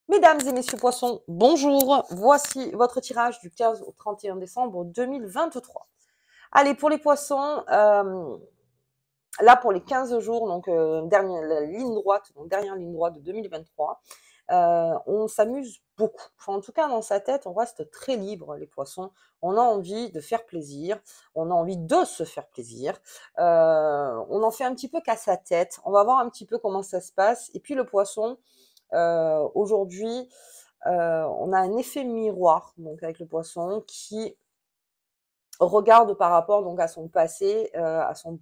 Mesdames et messieurs poissons, bonjour. Voici votre tirage du 15 au 31 décembre 2023. Allez, pour les poissons, là pour les 15 jours, donc dernière ligne droite, donc dernière ligne droite de 2023, on s'amuse beaucoup. Enfin, en tout cas, dans sa tête, on reste très libre, les poissons. On a envie de faire plaisir, on a envie de se faire plaisir. On en fait un petit peu qu'à sa tête. On va voir un petit peu comment ça se passe. Et puis le poisson, aujourd'hui, on a un effet miroir donc avec le poisson qui regarde par rapport donc à son passé, à son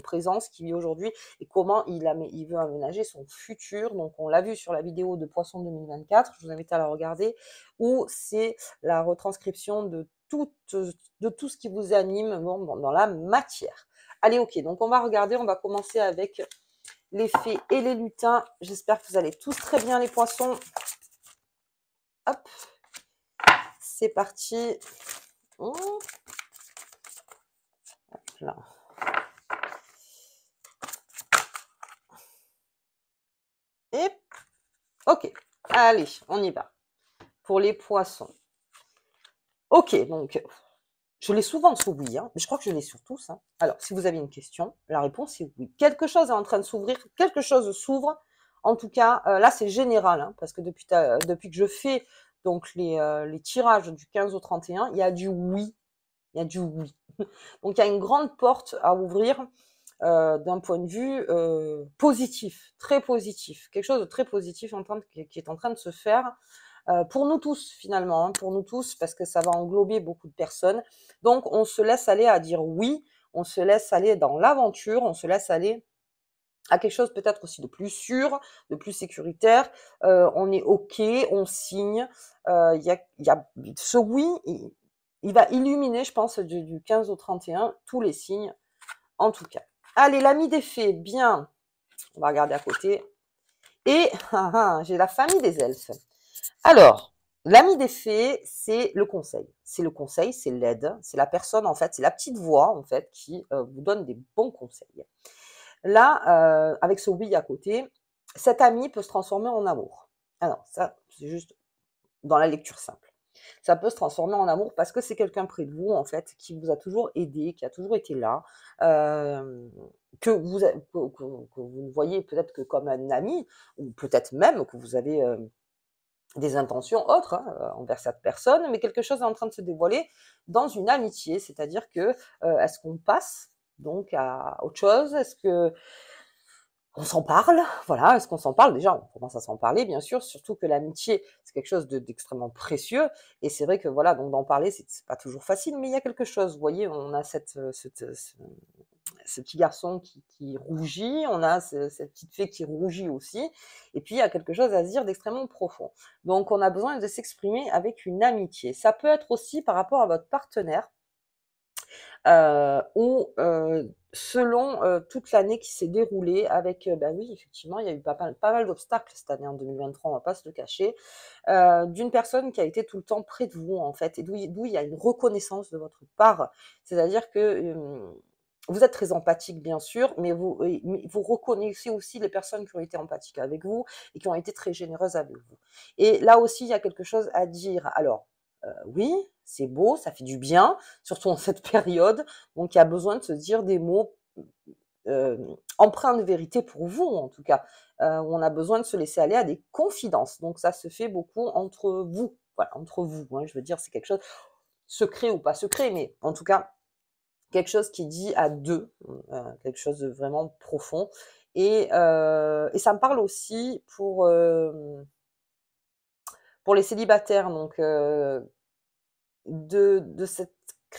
présent, ce qu'il vit aujourd'hui et comment il veut aménager son futur. Donc on l'a vu sur la vidéo de Poisson 2024, je vous invite à la regarder, où c'est la retranscription de tout ce qui vous anime dans la matière. Allez, ok, donc on va regarder, on va commencer avec les fées et les lutins. J'espère que vous allez tous très bien les poissons. Hop, c'est parti. Hop là. Et ok, allez, on y va. Pour les poissons. Ok, donc je l'ai souvent sous oui, hein, mais je crois que je l'ai sur tous. Hein. Alors, si vous avez une question, la réponse est oui. Quelque chose est en train de s'ouvrir, quelque chose s'ouvre. En tout cas, là, c'est général, hein, parce que depuis que je fais donc les tirages du 15 au 31, il y a du oui. Il y a du oui. Donc, il y a une grande porte à ouvrir d'un point de vue positif, très positif. Quelque chose de très positif qui est en train de se faire pour nous tous finalement, hein, pour nous tous, parce que ça va englober beaucoup de personnes. Donc on se laisse aller à dire oui, on se laisse aller dans l'aventure, on se laisse aller à quelque chose peut-être aussi de plus sûr, de plus sécuritaire. On est ok, on signe. Il y a ce oui, il va illuminer, je pense, du 15 au 31, tous les signes, en tout cas. Allez, l'ami des fées, bien. On va regarder à côté. Et j'ai la famille des elfes. Alors, l'ami des fées, c'est le conseil. C'est le conseil, c'est l'aide, c'est la personne, en fait, c'est la petite voix, en fait, qui vous donne des bons conseils. Là, avec ce oui à côté, cet ami peut se transformer en amour. Alors, ça, c'est juste dans la lecture simple. Ça peut se transformer en amour parce que c'est quelqu'un près de vous, en fait, qui vous a toujours aidé, qui a toujours été là, que vous ne voyez peut-être que comme un ami, ou peut-être même que vous avez des intentions autres hein, envers cette personne, mais quelque chose est en train de se dévoiler dans une amitié, c'est-à-dire que est-ce qu'on passe donc à autre chose? Est-ce que on s'en parle? Voilà, est-ce qu'on s'en parle? Déjà, on commence à s'en parler, bien sûr, surtout que l'amitié, c'est quelque chose d'extrêmement précieux, et c'est vrai que voilà, donc d'en parler, c'est pas toujours facile, mais il y a quelque chose, vous voyez, on a ce petit garçon qui rougit, on a cette petite fée qui rougit aussi, et puis il y a quelque chose à se dire d'extrêmement profond. Donc on a besoin de s'exprimer avec une amitié. Ça peut être aussi par rapport à votre partenaire, ou selon toute l'année qui s'est déroulée avec, bah oui, effectivement, il y a eu pas mal d'obstacles cette année en 2023, on va pas se le cacher, d'une personne qui a été tout le temps près de vous, en fait, et d'où il y a une reconnaissance de votre part. C'est-à-dire que vous êtes très empathique, bien sûr, mais vous reconnaissez aussi les personnes qui ont été empathiques avec vous et qui ont été très généreuses avec vous. Et là aussi, il y a quelque chose à dire. Alors, oui, c'est beau, ça fait du bien, surtout en cette période. Donc, il y a besoin de se dire des mots empreints de vérité pour vous, en tout cas. Où on a besoin de se laisser aller à des confidences. Donc, ça se fait beaucoup entre vous. Voilà, entre vous. Hein, je veux dire, c'est quelque chose secret ou pas secret, mais en tout cas, quelque chose qui dit à deux, quelque chose de vraiment profond. Et ça me parle aussi pour les célibataires, donc de cette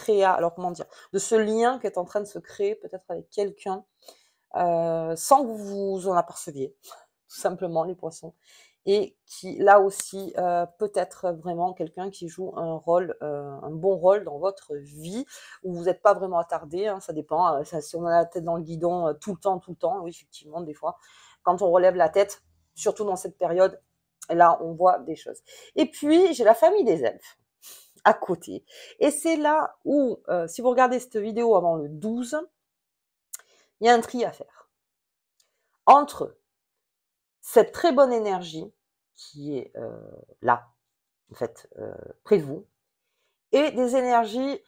alors comment dire, de ce lien qui est en train de se créer peut-être avec quelqu'un, sans que vous vous en aperceviez, tout simplement les poissons. Et qui là aussi peut être vraiment quelqu'un qui joue un rôle, un bon rôle dans votre vie, où vous n'êtes pas vraiment attardé, hein, ça dépend, si on a la tête dans le guidon tout le temps, oui effectivement des fois, quand on relève la tête, surtout dans cette période, là on voit des choses. Et puis j'ai la famille des elfes à côté. Et c'est là où, si vous regardez cette vidéo avant le 12, il y a un tri à faire. Entre cette très bonne énergie qui est là, en fait, près de vous, et des énergies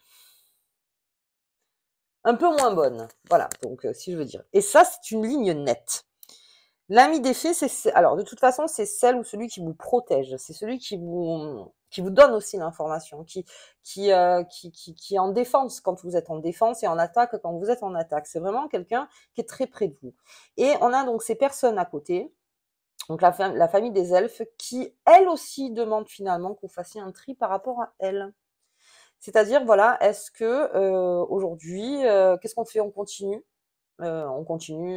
un peu moins bonnes. Voilà, donc si je veux dire. Et ça, c'est une ligne nette. L'ami des fées, alors de toute façon, c'est celle ou celui qui vous protège, c'est celui qui vous donne aussi l'information, qui est en défense quand vous êtes en défense et en attaque quand vous êtes en attaque. C'est vraiment quelqu'un qui est très près de vous. Et on a donc ces personnes à côté, donc la famille des elfes, qui elle aussi demande finalement que vous fassiez un tri par rapport à elle. C'est-à-dire, voilà, est-ce que aujourd'hui, qu'est-ce qu'on fait? On continue,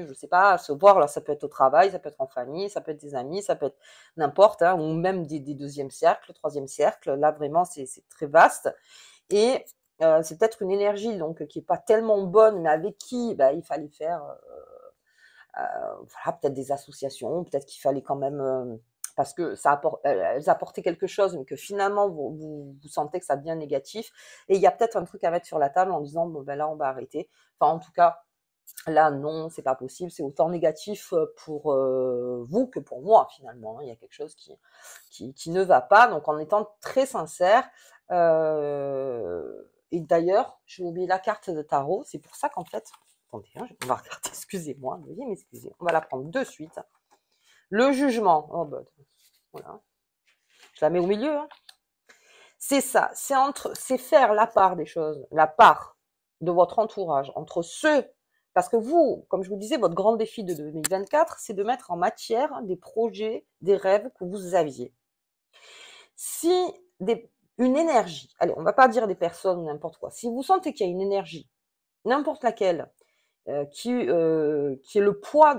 je sais pas, à se voir. Alors ça peut être au travail, ça peut être en famille, ça peut être des amis, ça peut être n'importe, hein, ou même des deuxième cercles, troisième cercle. Là vraiment c'est très vaste et c'est peut-être une énergie donc qui est pas tellement bonne, mais avec qui il fallait faire voilà, peut-être des associations, peut-être qu'il fallait quand même parce que elles apportaient quelque chose, mais que finalement vous sentez que ça devient négatif. Et il y a peut-être un truc à mettre sur la table en disant bon là on va arrêter. Enfin en tout cas là, non, c'est pas possible. C'est autant négatif pour vous que pour moi, finalement. Il y a quelque chose qui ne va pas. Donc, en étant très sincère, et d'ailleurs, j'ai oublié la carte de tarot. C'est pour ça qu'en fait, attendez, hein, on va regarder, excusez-moi, veuillez m'excuser. On va la prendre de suite. Le jugement. Oh, bah, voilà. Je la mets au milieu. Hein. C'est ça. C'est faire la part des choses, la part de votre entourage entre ceux. Parce que vous, comme je vous disais, votre grand défi de 2024, c'est de mettre en matière des projets, des rêves que vous aviez. Si une énergie, allez, on ne va pas dire des personnes ou n'importe quoi, si vous sentez qu'il y a une énergie, n'importe laquelle, qui est le poids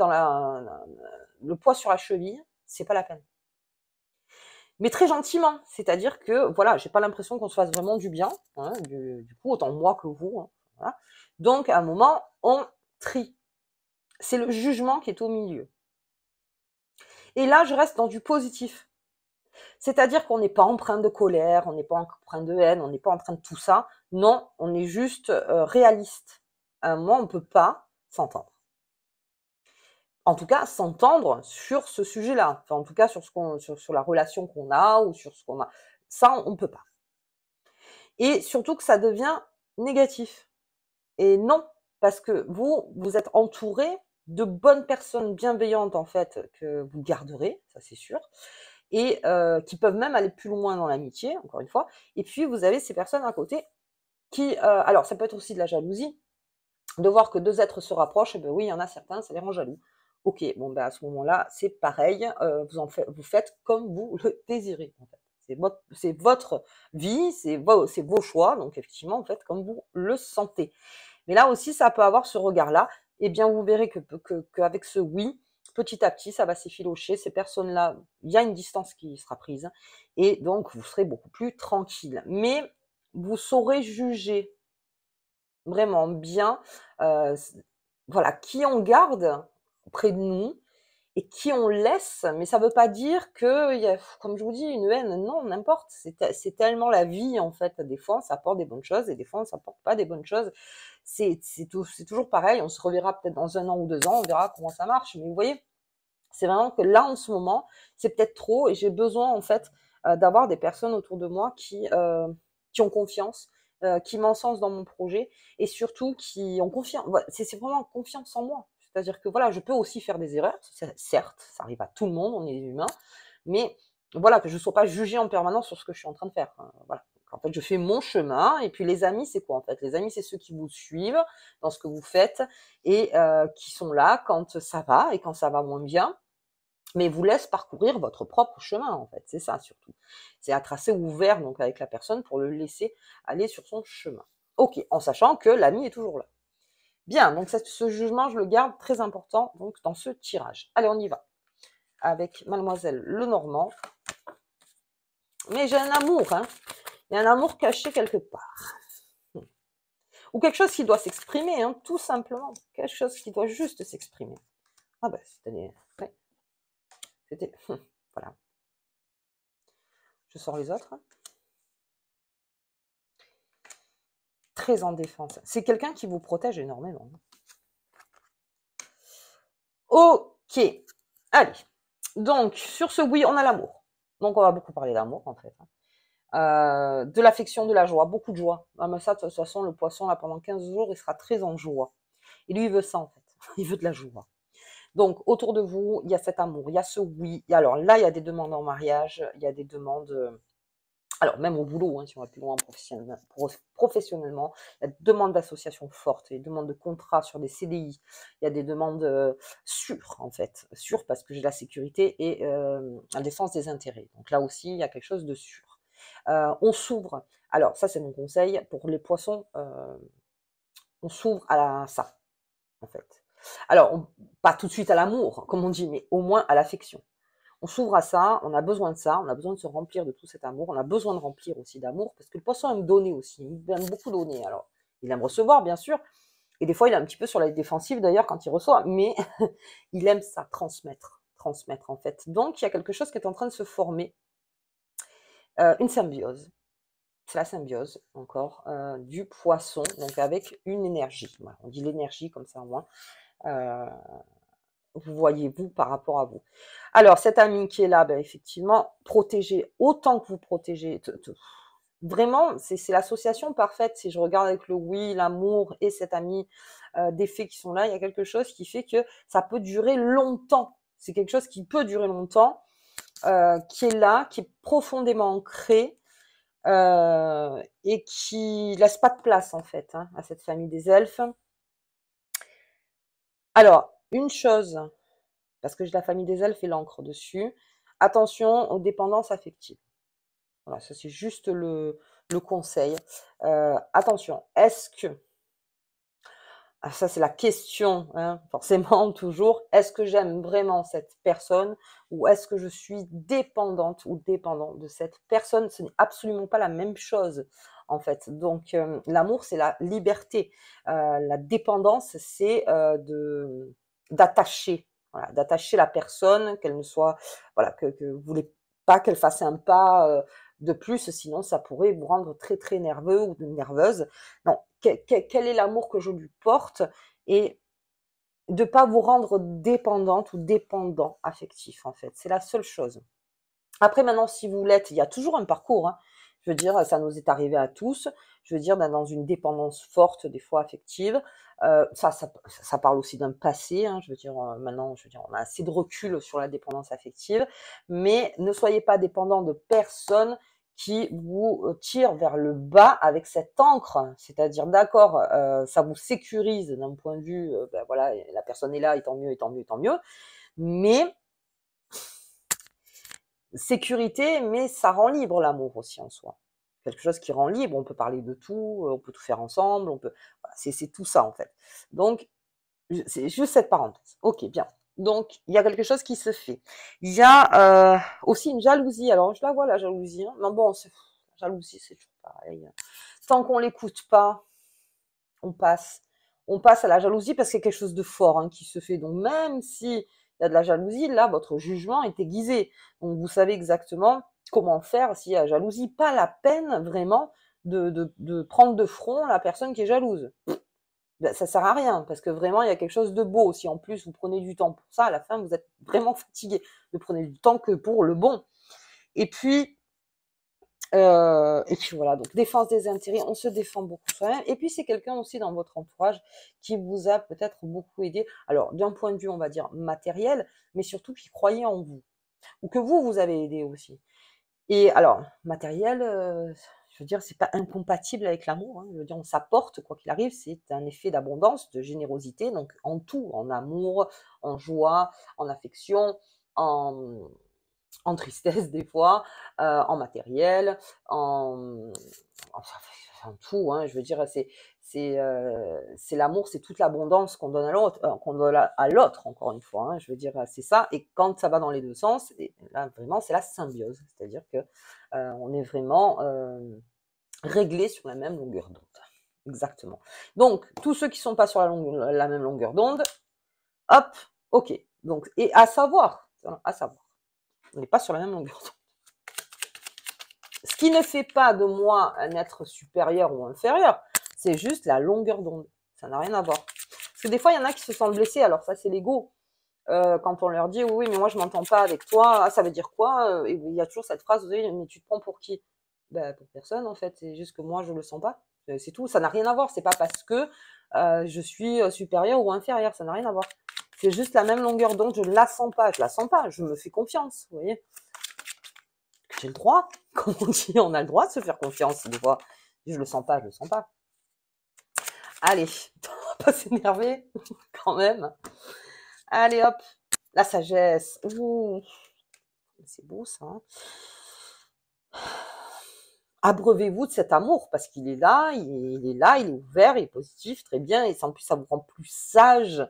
le poids sur la cheville, c'est pas la peine. Mais très gentiment, c'est-à-dire que voilà, j'ai pas l'impression qu'on se fasse vraiment du bien, hein, du coup, autant moi que vous. Hein, voilà. Donc à un moment, on trie. C'est le jugement qui est au milieu. Et là, je reste dans du positif. C'est-à-dire qu'on n'est pas empreint de colère, on n'est pas empreint de haine, on n'est pas en train de tout ça. Non, on est juste réaliste. À un moment, on ne peut pas s'entendre. En tout cas, s'entendre sur ce sujet-là. Enfin, en tout cas, sur la relation qu'on a ou sur ce qu'on a. Ça, on ne peut pas. Et surtout que ça devient négatif. Et non, parce que vous êtes entouré de bonnes personnes bienveillantes, en fait, que vous garderez, ça c'est sûr, et qui peuvent même aller plus loin dans l'amitié, encore une fois. Et puis, vous avez ces personnes à côté qui... alors, ça peut être aussi de la jalousie, de voir que deux êtres se rapprochent, et ben oui, il y en a certains, ça les rend jaloux. Ok, bon, ben à ce moment-là, c'est pareil, vous faites comme vous le désirez, en fait. C'est votre vie, c'est vos choix, donc effectivement, vous faites comme vous le sentez. Mais là aussi, ça peut avoir ce regard-là. Eh bien, vous verrez qu'avec ce oui, petit à petit, ça va s'effilocher. Ces personnes-là, il y a une distance qui sera prise. Et donc, vous serez beaucoup plus tranquille. Mais vous saurez juger vraiment bien, voilà, qui on garde près de nous et qui on laisse, mais ça veut pas dire que, comme je vous dis, une haine, non, n'importe. C'est tellement la vie, en fait. Des fois, ça apporte des bonnes choses et des fois, ça apporte pas des bonnes choses. C'est toujours pareil. On se reverra peut-être dans 1 an ou 2 ans, on verra comment ça marche. Mais vous voyez, c'est vraiment que là, en ce moment, c'est peut-être trop et j'ai besoin, en fait, d'avoir des personnes autour de moi qui ont confiance, qui m'encensent dans mon projet et surtout qui ont confiance. Voilà, c'est vraiment confiance en moi. C'est-à-dire que voilà, je peux aussi faire des erreurs, certes, ça arrive à tout le monde, on est humain, mais voilà, que je ne sois pas jugée en permanence sur ce que je suis en train de faire. Voilà. Donc, en fait, je fais mon chemin, et puis les amis, c'est quoi en fait? Les amis, c'est ceux qui vous suivent dans ce que vous faites et qui sont là quand ça va et quand ça va moins bien, mais vous laissent parcourir votre propre chemin en fait, c'est ça surtout. C'est à tracer ouvert donc avec la personne pour le laisser aller sur son chemin. Ok, en sachant que l'ami est toujours là. Bien, donc ce jugement, je le garde très important donc dans ce tirage. Allez, on y va. Avec Mademoiselle Lenormand. Mais j'ai un amour, hein. Il y a un amour caché quelque part. Ou quelque chose qui doit s'exprimer, hein, tout simplement. Quelque chose qui doit juste s'exprimer. Ah ben, c'est-à-dire... Ouais. C'était... Voilà. Je sors les autres. Très en défense. C'est quelqu'un qui vous protège énormément. Ok. Allez. Donc, sur ce oui, on a l'amour. Donc, on va beaucoup parler d'amour, en fait. De l'affection, de la joie, beaucoup de joie. Ah, mais ça, de toute façon, le poisson, là, pendant 15 jours, il sera très en joie. Et lui, il veut ça, en fait. Il veut de la joie. Donc, autour de vous, il y a cet amour, il y a ce oui. Et alors là, il y a des demandes en mariage, il y a des demandes, alors même au boulot, hein, si on va plus loin professionnellement, il y a des demandes d'associations fortes, il y a des demandes de contrats sur des CDI, il y a des demandes sûres, en fait. Sûres parce que j'ai la sécurité et la défense des intérêts. Donc là aussi, il y a quelque chose de sûr. On s'ouvre. Alors, ça, c'est mon conseil pour les poissons. On s'ouvre à ça, en fait. Alors, pas tout de suite à l'amour, comme on dit, mais au moins à l'affection. On s'ouvre à ça, on a besoin de ça, on a besoin de se remplir de tout cet amour, on a besoin de remplir aussi d'amour, parce que le poisson aime donner aussi, il aime beaucoup donner. Alors, il aime recevoir, bien sûr, et des fois, il est un petit peu sur la défensive d'ailleurs quand il reçoit, mais il aime ça, transmettre en fait. Donc, il y a quelque chose qui est en train de se former, une symbiose. C'est la symbiose, encore, du poisson, donc avec une énergie. Voilà, on dit l'énergie comme ça au moins. Vous voyez-vous par rapport à vous. Alors, cet ami qui est là, ben, effectivement, protégez autant que vous protégez. Vraiment, c'est l'association parfaite. Si je regarde avec le oui, l'amour et cet ami, des faits qui sont là, il y a quelque chose qui fait que ça peut durer longtemps. C'est quelque chose qui peut durer longtemps, qui est là, qui est profondément ancré, et qui laisse pas de place en fait, hein, à cette famille des elfes. Alors, une chose, parce que j'ai la famille des elfes et l'encre dessus, attention aux dépendances affectives. Voilà, ça c'est juste le conseil. Attention, est-ce que, ah, ça c'est la question, hein, forcément toujours, est-ce que j'aime vraiment cette personne ou est-ce que je suis dépendante ou dépendant de cette personne? Ce n'est absolument pas la même chose en fait. Donc l'amour c'est la liberté, la dépendance c'est d'attacher, voilà, d'attacher la personne, qu'elle ne soit, voilà, que vous voulez pas qu'elle fasse un pas de plus, sinon ça pourrait vous rendre très très nerveux ou nerveuse. Non, quel est l'amour que je lui porte et de pas vous rendre dépendante ou dépendant affectif en fait. C'est la seule chose. Après maintenant, si vous l'êtes, il y a toujours un parcours, hein. Je veux dire, ça nous est arrivé à tous. Je veux dire, dans une dépendance forte, des fois affective. Ça parle aussi d'un passé, hein. Je veux dire, maintenant, je veux dire, on a assez de recul sur la dépendance affective. Mais ne soyez pas dépendant de personnes qui vous tirent vers le bas avec cette encre. C'est-à-dire, d'accord, ça vous sécurise d'un point de vue, ben voilà, la personne est là, et tant mieux, et tant mieux, et tant mieux. Mais sécurité, mais ça rend libre l'amour aussi en soi. Quelque chose qui rend libre, on peut parler de tout, on peut tout faire ensemble, on peut, voilà, c'est tout ça en fait. Donc, c'est juste cette parenthèse. Ok, bien. Donc, il y a quelque chose qui se fait. Il y a aussi une jalousie. Alors, je la vois la jalousie, hein. Mais bon, la jalousie, c'est toujours pareil. Tant qu'on l'écoute pas, on passe. On passe à la jalousie parce que c'est quelque chose de fort, hein, qui se fait. Donc, même si il y a de la jalousie, là, votre jugement est aiguisé. Donc, vous savez exactement comment faire s'il y a jalousie. Pas la peine, vraiment, de prendre de front la personne qui est jalouse. Ben, ça sert à rien, parce que vraiment, il y a quelque chose de beau. Si en plus, vous prenez du temps pour ça, à la fin, vous êtes vraiment fatigué. Ne prenez du temps que pour le bon. Et puis, voilà, donc défense des intérêts, on se défend beaucoup soi-même. Et puis c'est quelqu'un aussi dans votre entourage qui vous a peut-être beaucoup aidé. Alors d'un point de vue, on va dire matériel, mais surtout qui croyait en vous, ou que vous avez aidé aussi. Et alors matériel, je veux dire, c'est pas incompatible avec l'amour, hein. Je veux dire, on s'apporte quoi qu'il arrive, c'est un effet d'abondance, de générosité, donc en tout, en amour, en joie, en affection, en tristesse des fois, en matériel, enfin, en tout, hein, je veux dire, c'est l'amour, c'est toute l'abondance qu'on donne à l'autre, encore une fois, hein, je veux dire, c'est ça. Et quand ça va dans les deux sens, et là vraiment, c'est la symbiose, c'est-à-dire que on est vraiment réglés sur la même longueur d'onde. Exactement. Donc, tous ceux qui sont pas sur la même longueur d'onde, hop, ok. Donc, et à savoir, on n'est pas sur la même longueur d'onde. Ce qui ne fait pas de moi un être supérieur ou inférieur, c'est juste la longueur d'onde. Ça n'a rien à voir. Parce que des fois, il y en a qui se sentent blessés, alors ça, c'est l'ego. quand on leur dit oui, mais moi je m'entends pas avec toi, ah, ça veut dire quoi? Et il y a toujours cette phrase, oui, mais tu te prends pour qui? Ben, pour personne en fait, c'est juste que moi je le sens pas. C'est tout, ça n'a rien à voir. C'est pas parce que je suis supérieure ou inférieure, ça n'a rien à voir. C'est juste la même longueur d'onde, je la sens pas, je la sens pas, je me fais confiance, vous voyez. J'ai le droit, comme on dit, on a le droit de se faire confiance des fois. Je le sens pas, je le sens pas. Allez, on va pas s'énerver quand même. Allez hop, la sagesse. Ouh, c'est beau ça. Hein. Abreuvez-vous de cet amour parce qu'il est là, il est là, il est ouvert, il est positif, très bien. Et en plus, ça vous rend plus sage.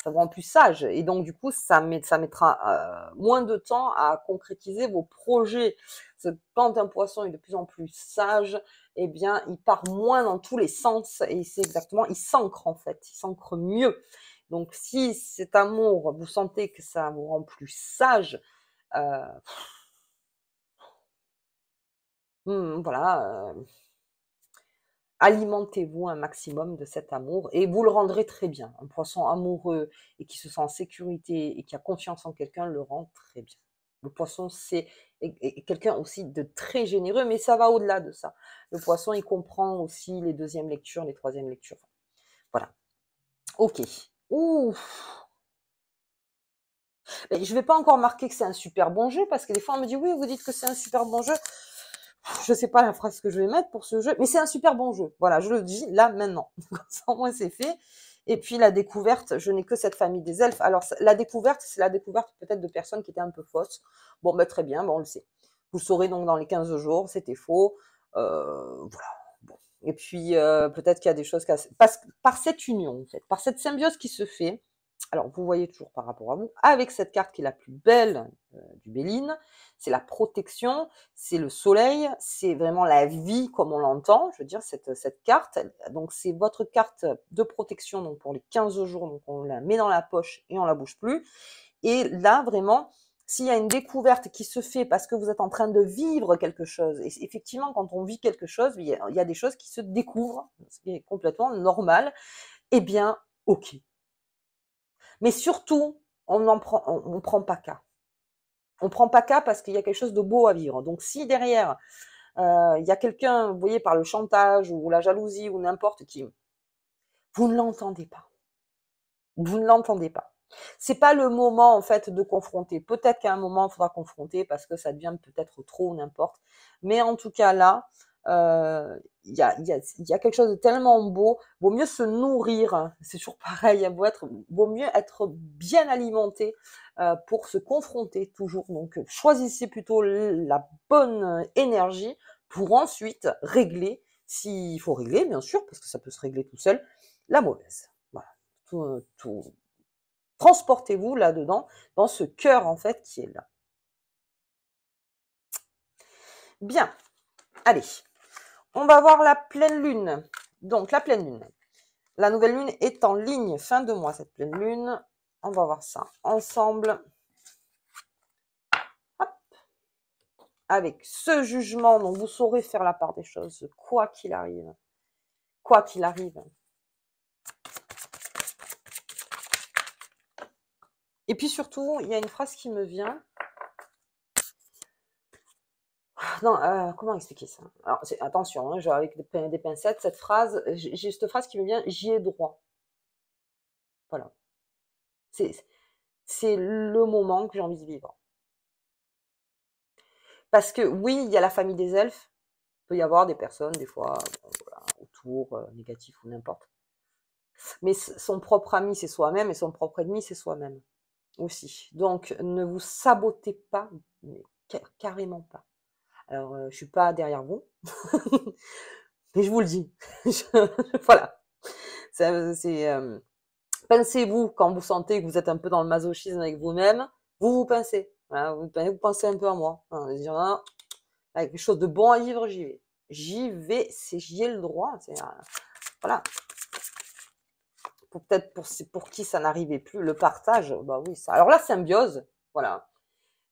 Ça vous rend plus sage. Et donc, du coup, ça mettra moins de temps à concrétiser vos projets. Parce que quand un poisson est de plus en plus sage, eh bien, il part moins dans tous les sens. Et c'est exactement, il s'ancre en fait. Il s'ancre mieux. Donc, si cet amour, vous sentez que ça vous rend plus sage, euh, voilà, alimentez-vous un maximum de cet amour et vous le rendrez très bien. Un poisson amoureux et qui se sent en sécurité et qui a confiance en quelqu'un le rend très bien. Le poisson, c'est quelqu'un aussi de très généreux, mais ça va au-delà de ça. Le poisson, il comprend aussi les deuxièmes lectures, les troisièmes lectures. Voilà. Ok. Ouh. Je ne vais pas encore marquer que c'est un super bon jeu parce que des fois on me dit oui, vous dites que c'est un super bon jeu. Je ne sais pas la phrase que je vais mettre pour ce jeu, mais c'est un super bon jeu. Voilà, je le dis là maintenant. Comme ça, au moins c'est fait. Et puis la découverte, je n'ai que cette famille des elfes. Alors la découverte, c'est la découverte peut-être de personnes qui étaient un peu fausses. Bon, ben, très bien, bon, on le sait. Vous le saurez donc dans les 15 jours, c'était faux. Voilà. Bon. Et puis peut-être qu'il y a des choses par cette union, en fait, par cette symbiose qui se fait. Alors vous voyez toujours par rapport à vous, avec cette carte qui est la plus belle du Béline, c'est la protection, c'est le soleil, c'est vraiment la vie comme on l'entend, je veux dire, cette carte. Donc, c'est votre carte de protection donc pour les 15 jours. Donc, on la met dans la poche et on la bouge plus. Et là, vraiment, s'il y a une découverte qui se fait parce que vous êtes en train de vivre quelque chose, et effectivement, quand on vit quelque chose, il y a des choses qui se découvrent, ce qui est complètement normal, eh bien, ok. Mais surtout, on prend pas cas. On prend pas cas parce qu'il y a quelque chose de beau à vivre. Donc, si derrière, il y a quelqu'un, vous voyez, par le chantage ou la jalousie ou n'importe qui, vous ne l'entendez pas. Vous ne l'entendez pas. C'est pas le moment, en fait, de confronter. Peut-être qu'à un moment, il faudra confronter parce que ça devient peut-être trop ou n'importe. Mais en tout cas, là, il y a quelque chose de tellement beau. Vaut mieux se nourrir. C'est toujours pareil. Vaut mieux être bien alimenté pour se confronter toujours. Donc, choisissez plutôt la bonne énergie pour ensuite régler, s'il faut régler, bien sûr, parce que ça peut se régler tout seul, la mauvaise. Voilà. Transportez-vous là-dedans, dans ce cœur, en fait, qui est là. Bien. Allez. On va voir la pleine lune. Donc, la pleine lune. La nouvelle lune est en ligne. Fin de mois, cette pleine lune. On va voir ça ensemble. Hop. Avec ce jugement, donc vous saurez faire la part des choses, quoi qu'il arrive. Quoi qu'il arrive. Et puis surtout, il y a une phrase qui me vient. Non, comment expliquer ça? Alors, attention, hein, avec des pincettes, cette phrase, j'ai cette phrase qui me vient, j'y ai droit. Voilà. C'est le moment que j'ai envie de vivre. Parce que oui, il y a la famille des elfes, il peut y avoir des personnes, des fois, bon, voilà, autour, négatifs ou n'importe. Mais son propre ami, c'est soi-même, et son propre ennemi, c'est soi-même aussi. Donc, ne vous sabotez pas, mais carrément pas. Alors, je suis pas derrière vous, mais je vous le dis. Voilà. Pincez-vous quand vous sentez que vous êtes un peu dans le masochisme avec vous-même. Vous pincez. Voilà, vous pensez un peu à moi. Hein, dire, ah, avec quelque chose de bon à vivre, j'y vais. J'y vais, j'y ai le droit. Voilà. Peut-être pour qui ça n'arrivait plus, le partage, bah oui, ça. Alors la symbiose, voilà.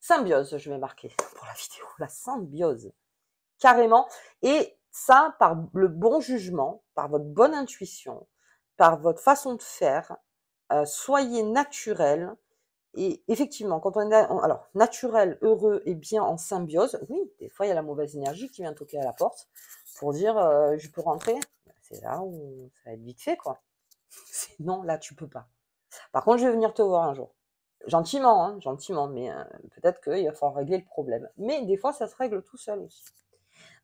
Symbiose, je vais marquer pour la vidéo. La symbiose. Carrément. Et ça, par le bon jugement, par votre bonne intuition, par votre façon de faire, soyez naturel, Et effectivement, quand on est alors naturel, heureux et bien en symbiose, oui, des fois il y a la mauvaise énergie qui vient toquer à la porte pour dire je peux rentrer. C'est là où ça va être vite fait, quoi. C'est non, là tu peux pas. Par contre, je vais venir te voir un jour. Gentiment, hein, gentiment, mais peut-être qu'il va falloir régler le problème. Mais des fois, ça se règle tout seul aussi.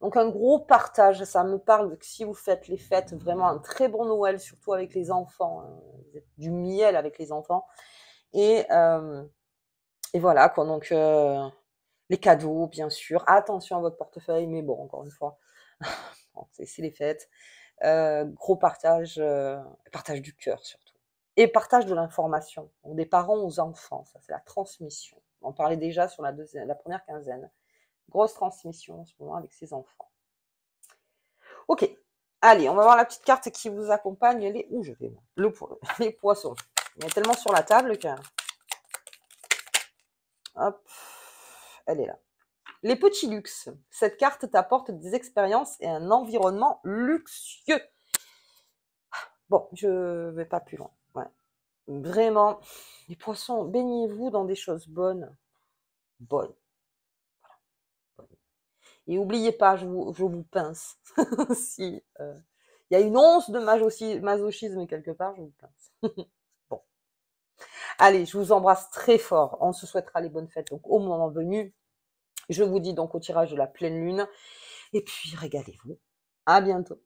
Donc un gros partage, ça me parle que si vous faites les fêtes, vraiment un très bon Noël, surtout avec les enfants, hein, du miel avec les enfants. Et, euh, et voilà, quoi. Donc les cadeaux, bien sûr. Attention à votre portefeuille, mais bon, encore une fois, bon, c'est les fêtes. Gros partage, partage du cœur surtout. Et partage de l'information. Donc des parents aux enfants, ça c'est la transmission. On en parlait déjà sur la première quinzaine. Grosse transmission en ce moment avec ses enfants. Ok, allez, on va voir la petite carte qui vous accompagne. Où je vais, moi les poissons. Il y a tellement sur la table que... Hop, elle est là. Les petits luxes. Cette carte t'apporte des expériences et un environnement luxueux. Bon, je vais pas plus loin. Ouais. Vraiment, les poissons, baignez-vous dans des choses bonnes. Bonnes. Bonnes. Et n'oubliez pas, je vous pince. Si il y a une once de masochisme quelque part, je vous pince. Bon. Allez, je vous embrasse très fort. On se souhaitera les bonnes fêtes donc au moment venu. Je vous dis donc au tirage de la pleine lune. Et puis, régalez-vous. À bientôt.